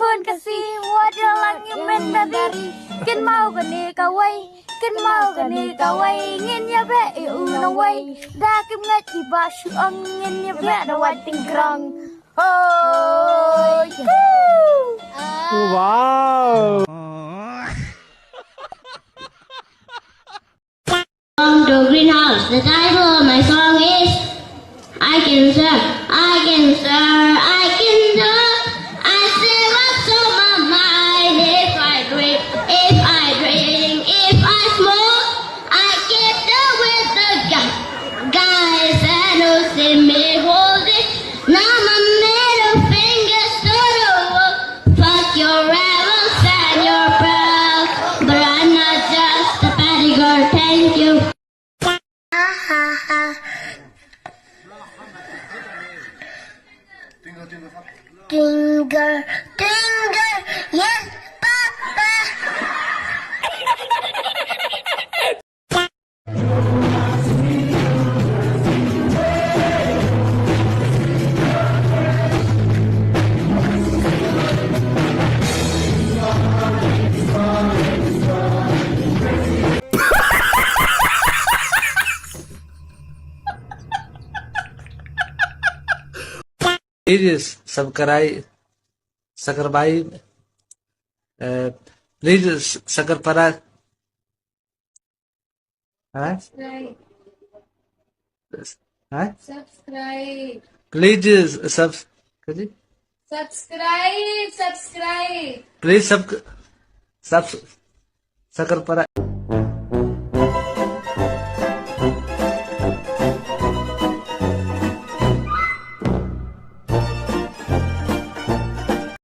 phun khasi wadah lagi mentari kin mau gani kawai kin mau gani kawai ngin ya be unawai da kim ngaji basu ang ngin ya be da wating krang oh Wow. To greenhouse. The title of my song is I can serve, I can serve, I can serve. I say what's on my mind. If I drink, if I drink, if I smoke, I get done with the guys that don't see me hold it. Now my middle finger's sort of fuck your rebels and your proud, but I'm not just a petty girl. Thank you. Dinger, dinger, yes, Papa. Please subscribe, please subscribe. Huh? Huh? Subscribe. Please Subscribe. Subscribe. please subscribe.